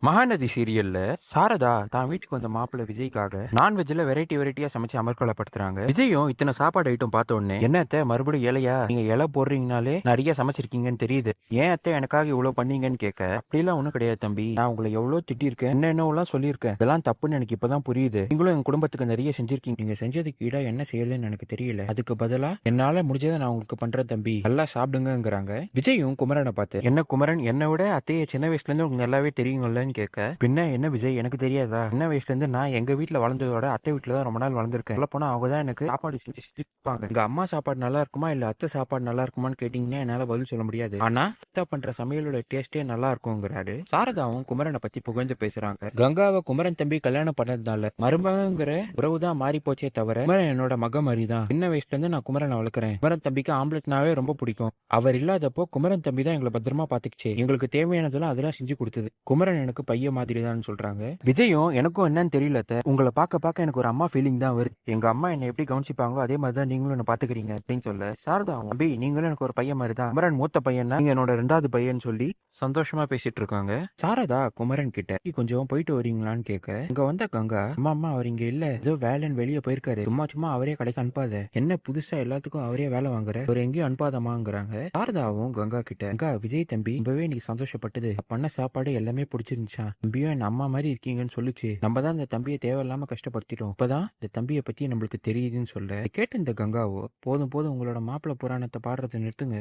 மகாநதி சீரியல்ல சாரதா தான் வீட்டுக்கு வந்த மாப்பிள்ளை விஜய்க்காக நான்வெஜ்ல வெரைட்டியா சமைச்சு அமர்க்கலப்படுத்துறாங்க. விஜயும் இத்தனை சாப்பாடு ஐட்டம் பார்த்த உடனே என்ன அத்தை மறுபடியும் இலையா, நீங்க இலை போடுறீங்கனாலே நிறைய சமைச்சிருக்கீங்கன்னு தெரியுது, ஏன் அத்தை எனக்காக இவ்வளவு பண்ணீங்கன்னு கேட்க, அப்படிலாம் ஒண்ணும் கிடையாது தம்பி, நான் உங்களை எவ்வளவு திட்டிருக்கேன், என்னென்னலாம் சொல்லியிருக்கேன், இதெல்லாம் தப்புன்னு எனக்கு இப்பதான் புரியுது. நீங்களும் எங்க குடும்பத்துக்கு நிறைய செஞ்சிருக்கீங்க, நீங்க செஞ்சதுக்கு ஈடா என்ன செய்யலன்னு எனக்கு தெரியல, அதுக்கு பதிலா என்னால முடிஞ்சதை நான் உங்களுக்கு பண்றேன் தம்பி, நல்லா சாப்பிடுங்கிறாங்க. விஜயும் குமரனை பார்த்து, என்ன குமரன், என்னை விட அத்தையை சின்ன வயசுல இருந்து உங்களுக்கு நல்லாவே தெரியுங்கல்ல கேட்க, பின்ன என்ன விஜய் எனக்கு தெரியாதா, சின்ன வயசுல இருந்து நான் எங்க வீட்டுல வளர்ந்ததோட அத்தை வீட்டுல தான் ரொம்ப நாள் வளர்ந்துருக்கேன், சொல்ல போனா அவங்க தான் எனக்கு சாப்பாடு செஞ்சு செஞ்சுப்பாங்க. எங்க அம்மா சாப்பாடு நல்லா இருக்குமா இல்ல அத்தை சாப்பாடு நல்லா இருக்குமான்னு கேட்டீங்கன்னா என்னால பதில் சொல்ல முடியாது, ஆனா அத்தை பண்ற சமையலோட டேஸ்டே நல்லா இருக்குங்கிறாரு. சாரதாவும் குமரனை பத்தி புகழ்ந்து பேசுறாங்க. கங்காவை குமரன் தம்பி கல்யாணம் பண்ணதுனால மருமகங்கிற உறவுதான் மாறி போச்சே தவிர குமரன் என்னோட மக மாதிரிதான். சின்ன வயசுல இருந்து நான் குமரனை வளர்க்குறேன். குமரன் தம்பிக்கு ஆம்பளட்னாவே ரொம்ப பிடிக்கும். அவர் இல்லாதப்போ குமரன் தம்பி தான் எங்களை பத்திரமா பாத்துக்கிச்சு, எங்களுக்கு தேவையானதெல்லாம் அதெல்லாம் செஞ்சு கொடுத்தது. குமரன் எனக்கு பையன் மாதிரி தான் சொல்றாங்க. விஜயும் எனக்கும் என்னன்னு தெரியல அத்தை, உங்களை பார்க்க எனக்கு ஒரு அம்மா ஃபீலிங் தான் வருது, எங்க அம்மா என்ன எப்படி கவனிச்சுப்பாங்களோ அதே மாதிரி தான் நீங்களும் என்ன பாத்துக்கிறீங்க அப்படின்னு சொல்ல, சாரதா அபி நீங்களும் எனக்கு ஒரு பையன் மாதிரி தான், குமரன் மூத்த பையன், நீங்க என்னோட 2வது பையன் சொல்லி சந்தோஷமா பேசிட்டு இருக்காங்க. சாரதா குமரன் கிட்ட கொஞ்சம் போயிட்டு வரீங்களான்னு கேட்க, இங்க வந்த கங்கா, அம்மா அவர் இங்க இல்ல, ஏதோ வேலைன்னு வெளியே போயிருக்காரு, சும்மா அவரே கடைக்கு அனுப்பாத, என்ன புதுசா எல்லாத்துக்கும் அவரே வேலை வாங்குற, அவர் எங்கேயும் அனுப்பாதமாங்கிறாங்க. சாரதாவும் கங்கா கிட்ட, கங்கா விஜய் தம்பி ரொம்பவே நீ சந்தோஷப்பட்டது, பண்ண சாப்பாடு எல்லாமே பிடிச்சிருந்துச்சா, தம்பியும் என் அம்மா மாதிரி இருக்கீங்கன்னு சொல்லுச்சு, நம்ம தான் இந்த தம்பியை தேவையில்லாம கஷ்டப்படுத்திட்டோம், இப்பதான் இந்த தம்பியை பத்தி நம்மளுக்கு தெரியுதுன்னு சொல்ல, கேட்ட இந்த கங்காவோ, போதும் உங்களோட மாப்பிள்ளை புராணத்தை பாடுறதை நிறுத்துங்க,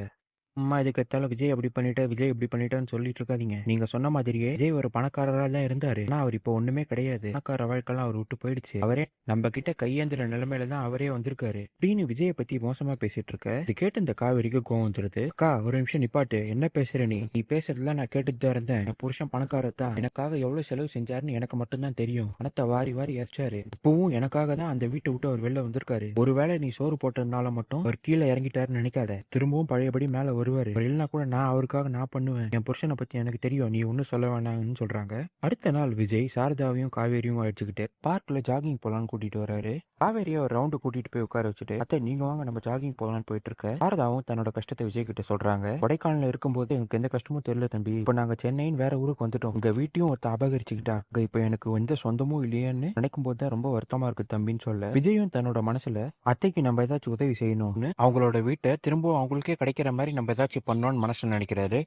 அம்மா இதுக்கு எத்தாலும் விஜய் அப்படி பண்ணிட்ட விஜய் இப்படி பண்ணிட்டான்னு சொல்லிட்டு இருக்காதீங்க, நீங்க சொன்ன மாதிரியே விஜய் ஒரு பணக்காரரா தான் இருந்தாரு, ஆனா அவர் இப்போ ஒண்ணுமே கிடையாது, பணக்கார வாழ்க்கைலாம் அவர் விட்டு போயிடுச்சு, அவரே நம்ம கிட்ட கையேந்திர நிலைமையில தான் அவரே வந்திருக்காரு அப்படின்னு விஜயை பத்தி மோசமா பேசிட்டு இருக்க. இது கேட்டு இந்த காவேரிக்கு கோவம் வந்துருது. அக்கா ஒரு நிமிஷம் நிப்பாட்டு, என்ன பேசுற நீ பேசுறதுலாம் நான் கேட்டுட்டு தான் இருந்தேன், என் புருஷன் பணக்காரத்தான், எனக்காக எவ்வளவு செலவு செஞ்சாருன்னு எனக்கு மட்டும்தான் தெரியும், பணத்தை வாரி இறைச்சாரு, இப்பவும் எனக்காக தான் அந்த வீட்டை விட்டு அவர் வெளில வந்திருக்காரு, ஒருவேளை நீ சோறு போட்டதுனால மட்டும் அவர் கீழே இறங்கிட்டாருன்னு நினைக்காத, திரும்பவும் பழையபடி மேல வருவாரு, அவர் இல்லைனா கூட நான் அவருக்காக நான் பண்ணுவேன், என் புருஷனை பத்தி எனக்கு தெரியும், நீ ஒன்னும் சொல்ல வேணாம்னு சொல்றாங்க. அடுத்த நாள் விஜய் சாரதாவையும் காவேரியும் அழைச்சுக்கிட்டு பார்க்ல ஜாகிங் போலான்னு கூட்டிட்டு வராரு. காவேரியை ஒரு ரவுண்டு கூட்டிட்டு போய் உட்கார வச்சுட்டு, அத்தை நீங்க வாங்க நம்ம ஜாகிங் போலான்னு போயிட்டு இருக்க. சாரதாவும் தன்னோட கஷ்டத்தை விஜய் கிட்ட சொல்றாங்க. கொடைக்கானல இருக்கும்போது எனக்கு எந்த கஷ்டமும் தெரியல தம்பி, இப்போ நாங்க சென்னைன்னு வேற ஊருக்கு வந்துட்டோம், உங்க வீட்டையும் ஒருத்த அபகரிச்சுக்கிட்டா, இப்போ எனக்கு எந்த சொந்தமும் இல்லையேன்னு நினைக்கும் போது தான் ரொம்ப வருத்தமா இருக்கு தம்பின்னு சொல்ல, விஜயும் தன்னோட மனசுல அத்தைக்கு நம்ம ஏதாச்சும் உதவி செய்யணும்னு அவங்களோட வீட்டை திரும்ப அவங்களுக்கே கிடைக்கிற மாதிரி நம்ம ஏதாச்சும் பண்ணோம்னு மனசுல நினைக்கிறாரு.